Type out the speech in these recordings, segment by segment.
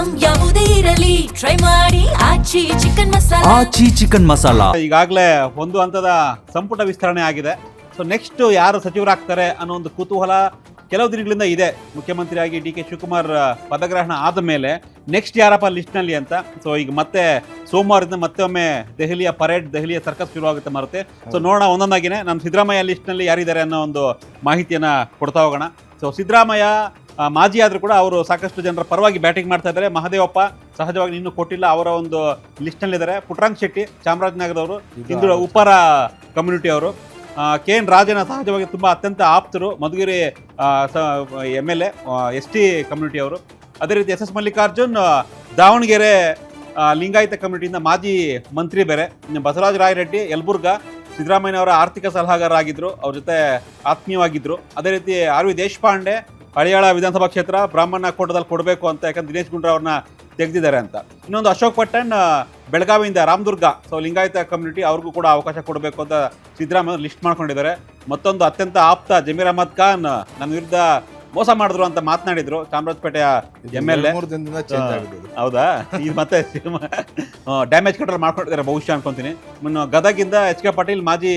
Item ಯಾವುದೇ ಇರಲಿ try ಮಾಡಿ ಆಚಿ ಚಿಕನ್ ಮಸಾಲಾ. ಆಚಿ ಚಿಕನ್ ಮಸಾಲಾ ಈಗಾಗಲೇ ಒಂದು ಹಂತದ ಸಂಪುಟ ವಿಸ್ತರಣೆ ಆಗಿದೆ. ಸೊ ನೆಕ್ಸ್ಟ್ ಯಾರು ಸಚಿವರಾಗ್ತಾರೆ ಅನ್ನೋ ಒಂದು ಕುತೂಹಲ ಕೆಲವು ದಿನಗಳಿಂದ ಇದೆ. ಮುಖ್ಯಮಂತ್ರಿಯಾಗಿ ಡಿ ಕೆ ಶಿವಕುಮಾರ್ ಪದಗ್ರಹಣ ಆದ ಮೇಲೆ ನೆಕ್ಸ್ಟ್ ಯಾರಪ್ಪ ಲಿಸ್ಟ್ನಲ್ಲಿ ಅಂತ. ಸೊ ಈಗ ಮತ್ತೆ ಸೋಮವಾರದಿಂದ ಮತ್ತೊಮ್ಮೆ ದೆಹಲಿಯ ಪರೇಡ್, ದೆಹಲಿಯ ಸರ್ಕಸ್ ಶುರುವಾಗುತ್ತೆ ಮರುತ್ತೆ. ಸೊ ನೋಡೋಣ ಒಂದೊಂದಾಗಿನೇ ನಮ್ಮ ಸಿದ್ದರಾಮಯ್ಯ ಲಿಸ್ಟ್ನಲ್ಲಿ ಯಾರಿದ್ದಾರೆ ಅನ್ನೋ ಒಂದು ಮಾಹಿತಿಯನ್ನು ಕೊಡ್ತಾ ಹೋಗೋಣ. ಸೊ ಸಿದ್ದರಾಮಯ್ಯ ಮಾಜಿ ಆದರೂ ಕೂಡ ಅವರು ಸಾಕಷ್ಟು ಜನರ ಪರವಾಗಿ ಬ್ಯಾಟಿಂಗ್ ಮಾಡ್ತಾ ಇದ್ದಾರೆ. ಮಹದೇವಪ್ಪ ಸಹಜವಾಗಿ ಇನ್ನೂ ಕೊಟ್ಟಿಲ್ಲ, ಅವರ ಒಂದು ಲಿಸ್ಟ್ನಲ್ಲಿದ್ದಾರೆ. ಪುಟ್ಟರಂಗ ಶೆಟ್ಟಿ ಚಾಮರಾಜನಗರದವರು, ಹಿಂದುಳಿದ ಉಪ್ಪಾರ ಕಮ್ಯುನಿಟಿ ಅವರು. ಕೆ ಎನ್ ರಾಜಣ್ಣ ಸಹಜವಾಗಿ ತುಂಬ ಅತ್ಯಂತ ಆಪ್ತರು, ಮಧುಗಿರಿ MLA ST ಕಮ್ಯುನಿಟಿ ಅವರು. ಅದೇ ರೀತಿ ಎಸ್ ಮಲ್ಲಿಕಾರ್ಜುನ್ ದಾವಣಗೆರೆ ಲಿಂಗಾಯತ ಕಮ್ಯುನಿಟಿಯಿಂದ ಮಾಜಿ ಮಂತ್ರಿ ಬೇರೆ. ಬಸವರಾಜ ರಾಯರೆಡ್ಡಿ ಯಲಬುರ್ಗಾ ಸಿದ್ದರಾಮಯ್ಯನವರ ಆರ್ಥಿಕ ಸಲಹಾಗಾರರಾಗಿದ್ದರು, ಅವ್ರ ಜೊತೆ ಆತ್ಮೀಯವಾಗಿದ್ದರು. ಅದೇ ರೀತಿ RV ದೇಶಪಾಂಡೆ ಹಳಿಯಾಳ ವಿಧಾನಸಭಾ ಕ್ಷೇತ್ರ ಬ್ರಾಹ್ಮಣ ಕೋಟದಲ್ಲಿ ಕೊಡಬೇಕು ಅಂತ, ಯಾಕಂದ್ರೆ ದಿನೇಶ್ ಗುಂಡ್ರಾವ್ ಅವ್ರನ್ನ ತೆಗೆದಿದ್ದಾರೆ ಅಂತ. ಇನ್ನೊಂದು ಅಶೋಕ್ ಪಟ್ಟಣ್ ಬೆಳಗಾವಿಯಿಂದ ರಾಮದುರ್ಗ, ಸೊ ಲಿಂಗಾಯತ ಕಮ್ಯುನಿಟಿ, ಅವ್ರಿಗೂ ಕೂಡ ಅವಕಾಶ ಕೊಡಬೇಕು ಅಂತ ಸಿದ್ದರಾಮಯ್ಯ ಲಿಸ್ಟ್ ಮಾಡ್ಕೊಂಡಿದ್ದಾರೆ. ಮತ್ತೊಂದು ಅತ್ಯಂತ ಆಪ್ತ ಜಮೀರ್ ಅಹಮದ್ ಖಾನ್ ನನ್ನ ವಿರುದ್ಧ ಮೋಸ ಮಾಡಿದ್ರು ಅಂತ ಮಾತನಾಡಿದ್ರು, ಚಾಮರಾಜಪೇಟೆಯ MLA. ಹೌದಾ? ಈಗ ಮತ್ತೆ ಡ್ಯಾಮೇಜ್ ಕಂಟ್ರೋಲ್ ಮಾಡ್ಕೊಂಡಿದ್ದಾರೆ ಬಹುಶಃ ಅನ್ಕೊಂತೀನಿ. ಇನ್ನು ಗದಗಿಂದ HK ಪಾಟೀಲ್ ಮಾಜಿ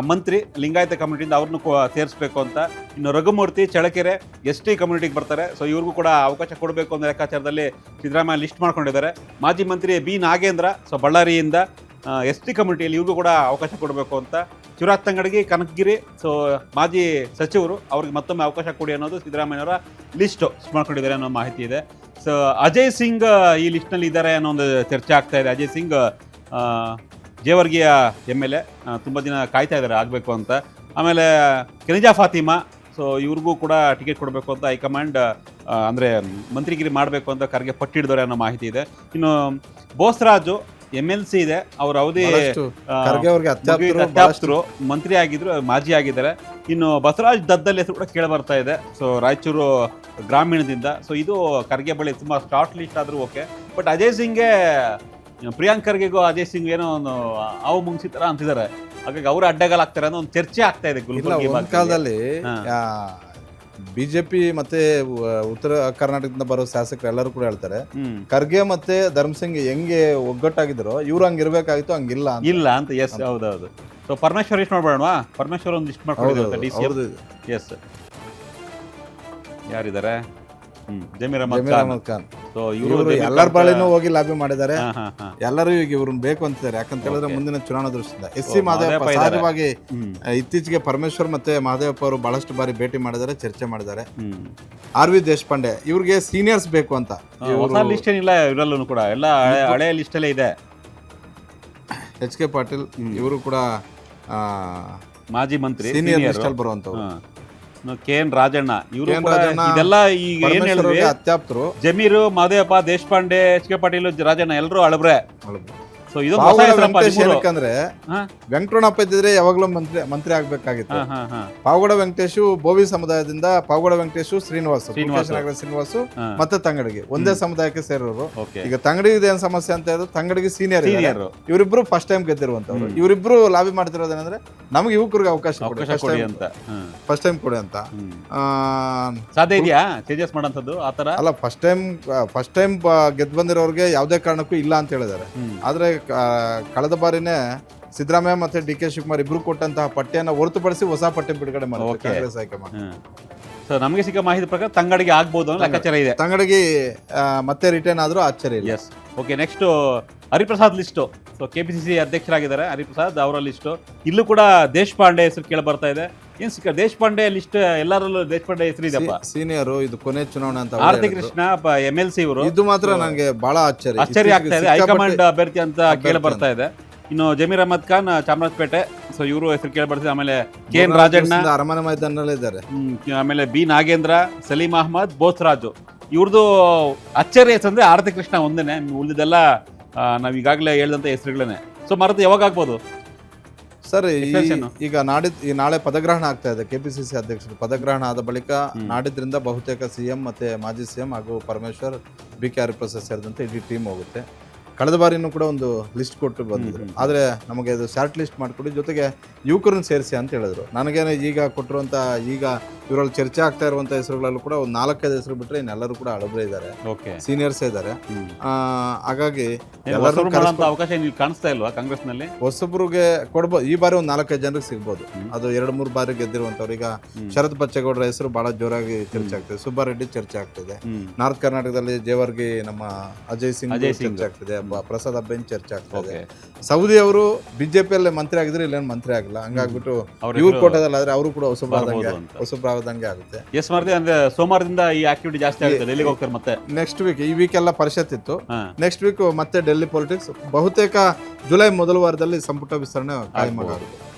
ಮಂತ್ರಿ ಲಿಂಗಾಯತ ಕಮ್ಯುನಿಟಿಯಿಂದ ಅವ್ರನ್ನೂ ಸೇರಿಸಬೇಕು ಅಂತ. ಇನ್ನು ರಘುಮೂರ್ತಿ ಚಳ್ಳಕೆರೆ ST ಕಮ್ಯುನಿಟಿಗೆ ಬರ್ತಾರೆ. ಸೊ ಇವ್ರಿಗೂ ಕೂಡ ಅವಕಾಶ ಕೊಡಬೇಕು ಅನ್ನೋ ಲೆಕ್ಕಾಚಾರದಲ್ಲಿ ಸಿದ್ದರಾಮಯ್ಯ ಲಿಸ್ಟ್ ಮಾಡ್ಕೊಂಡಿದ್ದಾರೆ. ಮಾಜಿ ಮಂತ್ರಿ B ನಾಗೇಂದ್ರ, ಸೊ ಬಳ್ಳಾರಿಯಿಂದ ST ಕಮ್ಯುನಿಟಿಯಲ್ಲಿ ಇವ್ರಿಗೂ ಕೂಡ ಅವಕಾಶ ಕೊಡಬೇಕು ಅಂತ. ಶಿವರಾಜ್ ತಂಗಡಗಿ ಕನಕಗಿರಿ, ಸೊ ಮಾಜಿ ಸಚಿವರು, ಅವ್ರಿಗೆ ಮತ್ತೊಮ್ಮೆ ಅವಕಾಶ ಕೊಡಿ ಅನ್ನೋದು ಸಿದ್ದರಾಮಯ್ಯನವರ ಲಿಸ್ಟ್ ಮಾಡ್ಕೊಂಡಿದ್ದಾರೆ ಅನ್ನೋ ಮಾಹಿತಿ ಇದೆ. ಸೊ ಅಜಯ್ ಸಿಂಗ್ ಈ ಲಿಸ್ಟ್ನಲ್ಲಿ ಇದ್ದಾರೆ ಅನ್ನೋ ಒಂದು ಚರ್ಚೆ ಆಗ್ತಾ ಇದೆ. ಅಜಯ್ ಸಿಂಗ್ ಜೇವರ್ಗಿಯ MLA, ತುಂಬ ದಿನ ಕಾಯ್ತಾ ಇದ್ದಾರೆ ಆಗಬೇಕು ಅಂತ. ಆಮೇಲೆ ಕೆನಿಜಾ ಫಾತಿಮಾ, ಸೊ ಇವ್ರಿಗೂ ಕೂಡ ಟಿಕೆಟ್ ಕೊಡಬೇಕು ಅಂತ ಹೈಕಮಾಂಡ್, ಅಂದರೆ ಮಂತ್ರಿಗಿರಿ ಮಾಡಬೇಕು ಅಂತ ಖರ್ಗೆ ಪಟ್ಟಿಡಿದವ್ರೆ ಅನ್ನೋ ಮಾಹಿತಿ ಇದೆ. ಇನ್ನು ಬೋಸರಾಜು MLC ಇದೆ, ಅವ್ರ ಅವಧಿ ಅತ್ಯಾಪ್ತರು, ಮಂತ್ರಿ ಆಗಿದ್ರು, ಮಾಜಿ ಆಗಿದ್ದಾರೆ. ಇನ್ನು ಬಸವರಾಜ್ ದದ್ದಲ್ ಹೆಸರು ಕೂಡ ಕೇಳಿ ಬರ್ತಾ ಇದೆ, ಸೊ ರಾಯಚೂರು ಗ್ರಾಮೀಣದಿಂದ. ಸೊ ಇದು ಖರ್ಗೆ ಬಳಿ ತುಂಬ ಶಾರ್ಟ್ ಲಿಸ್ಟ್ ಆದರೂ ಓಕೆ. ಬಟ್ ಅಜಯ್ ಸಿಂಗ್ಗೆ, ಪ್ರಿಯಾಂಕ್ ಖರ್ಗೆಗೂ ಅಜಯ್ ಸಿಂಗ್ ಏನೋ ಒಂದು ಅವು ಮುಂಗ್ಸಿ ಥರ ಅಂತಿದ್ದಾರೆ, ಹಾಗಾಗಿ ಅವರು ಅಡ್ಡಗಾಲಾಗ್ತಾರೆ ಅನ್ನೋ ಒಂದು ಚರ್ಚೆ ಆಗ್ತಾ ಇದೆ. ಒಂದು ಕಾಲದಲ್ಲಿ ಬಿಜೆಪಿ ಮತ್ತೆ ಉತ್ತರ ಕರ್ನಾಟಕದಿಂದ ಬರೋ ಶಾಸಕರು ಎಲ್ಲರೂ ಕೂಡ ಹೇಳ್ತಾರೆ, ಖರ್ಗೆ ಮತ್ತೆ ಧರ್ಮಸಿಂಗ್ ಹೆಂಗೆ ಒಗ್ಗಟ್ಟಾಗಿದ್ರು ಇವ್ರು ಹಂಗಿರ್ಬೇಕಾಗಿತ್ತು, ಹಂಗಿಲ್ಲ ಅಂತ. ಎಸ್, ಹೌದೌದು. ಸೊ ಪರಮೇಶ್ವರ್ ಇಷ್ಟು ಮಾಡ್ಬೇಡವಾ? ಪರಮೇಶ್ವರ್ ಒಂದು ಲಿಸ್ಟ್ ಮಾಡ್ಕೊಂಡಿದ್ದಾರೆ. ಎಸ್, ಯಾರಿದ್ದಾರೆ? ಜಮೀರ್ ಅಹಮದ್ ಖಾನ್. ಸೊ ಇವರು ಎಲ್ಲರ ಬಳಿನೂ ಹೋಗಿ ಲಾಬಿ ಮಾಡಿದ್ದಾರೆ. ಎಲ್ಲರೂ ಈಗ ಇವ್ರನ್ನ ಬೇಕು ಅಂತಿದ್ದಾರೆ. ಯಾಕಂತ ಹೇಳಿದ್ರೆ ಮುಂದಿನ ಚುನಾವಣಾ ದೃಷ್ಟಿಯಿಂದ SC ಮಹದೇವಪ್ಪ ಸಹಜವಾಗಿ ಇತ್ತೀಚೆಗೆ ಪರಮೇಶ್ವರ್ ಮತ್ತೆ ಮಹದೇವಪ್ಪ ಅವರು ಬಹಳಷ್ಟು ಬಾರಿ ಭೇಟಿ ಮಾಡಿದ್ದಾರೆ, ಚರ್ಚೆ ಮಾಡಿದ್ದಾರೆ. RV ದೇಶಪಾಂಡೆ ಇವ್ರಿಗೆ ಸೀನಿಯರ್ಸ್ ಬೇಕು ಅಂತ. ಲಿಸ್ಟ್ ಏನಿಲ್ಲ ಇವರಲ್ಲೂ ಕೂಡ, ಎಲ್ಲ ಹಳೆ ಲಿಸ್ಟ್ ಅಲ್ಲೇ ಇದೆ. HK ಪಾಟೀಲ್ ಇವರು ಕೂಡ ಮಾಜಿ ಮಂತ್ರಿ, ಸೀನಿಯರ್ ಲಿಸ್ಟ್ ಅಲ್ಲಿ ಬರುವಂತವ್ರು. ಕೆ ಎನ್ ರಾಜಣ್ಣ, ಇವರು ಇದೆಲ್ಲ ಈಗ ಏನ್ ಹೇಳಿದ್ವಿ, ಅತ್ಯಾಪ್ತರು. ಜಮೀರು, ಮಹದೇವಪ್ಪ, ದೇಶಪಾಂಡೆ, HK ಪಾಟೀಲ್, ರಾಜಣ್ಣ ಎಲ್ಲರೂ ಅಳಬ್ರೆ. ಸೊ ಇದು ಯಾಕಂದ್ರೆ ವೆಂಕಟರಮಣಪ್ಪ ಇದ್ದಿದ್ರೆ ಯಾವಾಗ್ಲೂ ಮಂತ್ರಿ ಆಗ್ಬೇಕಾಗಿತ್ತು. ಪಾವಗಡ ವೆಂಕಟೇಶು ಬೋವಿ ಸಮುದಾಯದಿಂದ, ಪಾವಗಡ ವೆಂಕಟೇಶು ಶ್ರೀನಿವಾಸು ಮತ್ತೆ ತಂಗಡಿಗೆ ಒಂದೇ ಸಮುದಾಯಕ್ಕೆ ಸೇರೋರು. ಈಗ ತಂಗಡಿಗೆ ಏನ್ ಸಮಸ್ಯೆ ಅಂತ ಹೇಳಿದ್ರು, ತಂಗಡಿಗೆ ಸೀನಿಯರ್ ಇವರಿಬ್ರು ಫಸ್ಟ್ ಟೈಮ್ ಗೆದ್ದಿರುವಂತವ್ರು. ಇವರಿಬ್ರು ಲಾಬಿ ಮಾಡ್ತಿರೋದೇನಂದ್ರೆ ನಮ್ಗೆ ಯುವಕರಿಗೆ ಅವಕಾಶ ಕೊಡಿ ಅಂತ, ಫಸ್ಟ್ ಟೈಮ್ ಕೊಡಿ ಅಂತ. ಸಾಧ್ಯ ಇದೆಯಾ ಚೇಂಜಸ್ ಮಾಡೋಂಥದ್ದು ಆತರ? ಅಲ್ಲ, ಫಸ್ಟ್ ಟೈಮ್ ಗೆದ್ದು ಬಂದಿರೋರಿಗೆ ಯಾವುದೇ ಕಾರಣಕ್ಕೂ ಇಲ್ಲ ಅಂತ ಹೇಳಿದ್ದಾರೆ. ಆದ್ರೆ ಕಳೆದ ಬಾರಿನೇ ಸಿದ್ದರಾಮಯ್ಯ ಮತ್ತೆ DK ಶಿವಕುಮಾರ್ ಇಬ್ರು ಕೊಟ್ಟಂತಹ ಪಟ್ಟಿಯನ್ನು ಹೊರತುಪಡಿಸಿ ಹೊಸ ಪಟ್ಟಿ ಬಿಡುಗಡೆ ಮಾಡಿದ್ರು ಕಾಂಗ್ರೆಸ್ ಹೈಕಮಾಂಡ್. ಸೊ ನಮಗೆ ಸಿಕ್ಕ ಮಾಹಿತಿ ಪ್ರಕಾರ ತಂಗಡಿಗೆ ಆಗ್ಬೋದು ಅನ್ನೋ ಲೆಕ್ಕಾಚಾರ ಇದೆ. ತಂಗಡಿಗೆ ಮತ್ತೆ ರಿಟರ್ನ್ ಆದ್ರೂ ಆಶ್ಚರ್ಯ ಇಲ್ಲ. Yes, okay. Next Hariprasad list. So KPCC ಅಧ್ಯಕ್ಷರಾಗಿದ್ದಾರೆ ಹರಿಪ್ರಸಾದ್, ಅವರ ಲಿಸ್ಟು. ಇಲ್ಲೂ ಕೂಡ ದೇಶಪಾಂಡೆ ಹೆಸರು ಕೇಳಿ ಬರ್ತಾ ಇದೆ. ಏನ್ ಸಿಕ್ಕ ದೇಶಪಾಂಡೆ ಲಿಸ್ಟ್? ಎಲ್ಲರಲ್ಲೂ ದೇಶಪಾಂಡೆ ಹೆಸರು ಇದೆಯಪ್ಪ, ಸೀನಿಯರ್. ಇದು ಕೊನೆ ಚುನಾವಣೆ ಅಂತ. ಆರತಿ ಕೃಷ್ಣ MLC ಇವರು. ಇದು ಮಾತ್ರ ನನಗೆ ಬಹಳ ಆಶ್ಚರ್ಯ ಆಗ್ತಾ ಇದೆ. ಹೈಕಮಾಂಡ್ ಅಭ್ಯರ್ಥಿ ಅಂತ ಕೇಳಿ ಬರ್ತಾ ಇದೆ. ಇನ್ನು ಜಮೀರ್ ಅಹಮದ್ ಖಾನ್ ಚಾಮರಾಜಪೇಟೆ, ಸೊ ಇವರು ಹೆಸರು ಕೇಳಿ ಬರ್ತಿದೆ. ಆಮೇಲೆ ಕೆ ಎನ್ ರಾಜಣ್ಣ ಅರಮನೆ ಮೈದಾನದಲ್ಲೇ ಇದ್ದಾರೆ. ಆಮೇಲೆ B ನಾಗೇಂದ್ರ, ಸಲೀಂ ಅಹಮದ್, ಬೋಸರಾಜು. ಇವ್ರದ್ದು ಅಚ್ಚರಿ ಹೆಸರು ಅಂದ್ರೆ ಆರತಿ ಕೃಷ್ಣ ಒಂದೇನೆ. ಉಳಿದೆಲ್ಲ ನಾವ್ ಈಗಾಗಲೇ ಹೇಳಿದಂತ ಹೆಸರುಗಳೇನೆ. ಸೊ ಮರದು ಯಾವಾಗ ಆಗ್ಬೋದು ಸರ್? ಈಗ ನಾಳೆ ಪದಗ್ರಹಣ ಆಗ್ತಾ ಇದೆ. KPCC ಅಧ್ಯಕ್ಷರು ಪದಗ್ರಹಣ ಆದ ಬಳಿಕ ನಾಡಿದ್ರಿಂದ ಬಹುತೇಕ CM ಮತ್ತೆ ಮಾಜಿ CM ಹಾಗೂ ಪರಮೇಶ್ವರ್, BK ಹರಿಪ್ರಸಾದ್ ಸೇರಿದಂತೆ ಇಡೀ ಟೀಮ್ ಹೋಗುತ್ತೆ. ಕಳೆದ ಬಾರಿನೂ ಕೂಡ ಒಂದು ಲಿಸ್ಟ್ ಕೊಟ್ಟು ಬಂದಿದ್ರು. ಆದರೆ ನಮಗೆ ಅದು ಶಾರ್ಟ್ ಲಿಸ್ಟ್ ಮಾಡಿಕೊಡಿ, ಜೊತೆಗೆ ಯುವಕರನ್ನ ಸೇರಿಸಿ ಅಂತ ಹೇಳಿದ್ರು. ನನಗೇನೆ ಈಗ ಕೊಟ್ಟಿರುವಂಥ ಈಗ ಇವರಲ್ಲಿ ಚರ್ಚೆ ಆಗ್ತಾ ಇರುವಂಥ ಹೆಸರುಗಳಲ್ಲೂ ಕೂಡ ಒಂದು 4-5 ಹೆಸರು ಬಿಟ್ಟರೆ ಇನ್ನೆಲ್ಲರೂ ಕೂಡ ಹಳಬ್ರೆ ಇದ್ದಾರೆ, ಸೀನಿಯರ್ಸೇ ಇದ್ದಾರೆ. ಹಾಗಾಗಿ ಎಲ್ಲರೂ ಅವಕಾಶ ನೀವು ಕಾಣಿಸ್ತಾ ಇಲ್ವಾ ಕಾಂಗ್ರೆಸ್ನಲ್ಲಿ? ಹೊಸಬ್ರಿಗೆ ಕೊಡ್ಬೋದು. ಈ ಬಾರಿ ಒಂದು 4-5 ಜನರಿಗೆ ಸಿಗ್ಬೋದು. ಅದು 2-3 ಬಾರಿ ಗೆದ್ದಿರುವಂಥವ್ರು. ಈಗ ಶರತ್ ಬಚ್ಚೇಗೌಡರ ಹೆಸರು ಬಹಳ ಜೋರಾಗಿ ಚರ್ಚೆ ಆಗ್ತಿದೆ, ಸುಬ್ಬಾರೆಡ್ಡಿ ಚರ್ಚೆ ಆಗ್ತಿದೆ, ನಾರ್ತ್ ಕರ್ನಾಟಕದಲ್ಲಿ ಜೇವರ್ಗಿ ನಮ್ಮ ಅಜಯ್ ಸಿಂಗ್ ಚರ್ಚೆ ಆಗ್ತಿದೆ, ಪ್ರಸಾದ್ ಅಬ್ಬೆನ್ ಚರ್ಚೆ ಆಗ್ತಿದೆ. ಸೌದಿ ಅವರು ಬಿಜೆಪಿಯಲ್ಲೇ ಮಂತ್ರಿ ಆಗಿದ್ರೆ ಇಲ್ಲೇನು ಮಂತ್ರಿ ಆಗಿಲ್ಲ, ಹಂಗಾಗ್ಬಿಟ್ಟು ಇವ್ರು ಕೋಟದಲ್ಲಿ ಆದ್ರೆ ಅವರು ಕೂಡ ಹೊಸಬ್ರಾದಂಗೆ ಆಗುತ್ತೆ. ಎಸ್ ಮಾಡ್ತೀವಿ ಅಂದ್ರೆ ಸೋಮವಾರದಿಂದ ಈ ಆಕ್ಟಿವಿಟಿ ಜಾಸ್ತಿ ಆಗುತ್ತೆ. ಡೆಲ್ಲಿಗೆ ಹೋಗ್ತಾರೆ ಮತ್ತೆ ನೆಕ್ಸ್ಟ್ ವೀಕ್. ಈ ವೀಕ್ ಎಲ್ಲ ಪರಿಷತ್ ಇತ್ತು, ನೆಕ್ಸ್ಟ್ ವೀಕ್ ಮತ್ತೆ ಡೆಲ್ಲಿ ಪೊಲಿಟಿಕ್ಸ್. ಬಹುತೇಕ ಜುಲೈ ಮೊದಲ ವಾರದಲ್ಲಿ ಸಂಪುಟ ವಿಸ್ತರಣೆ ಕಾಯಮಾಗುತ್ತೆ.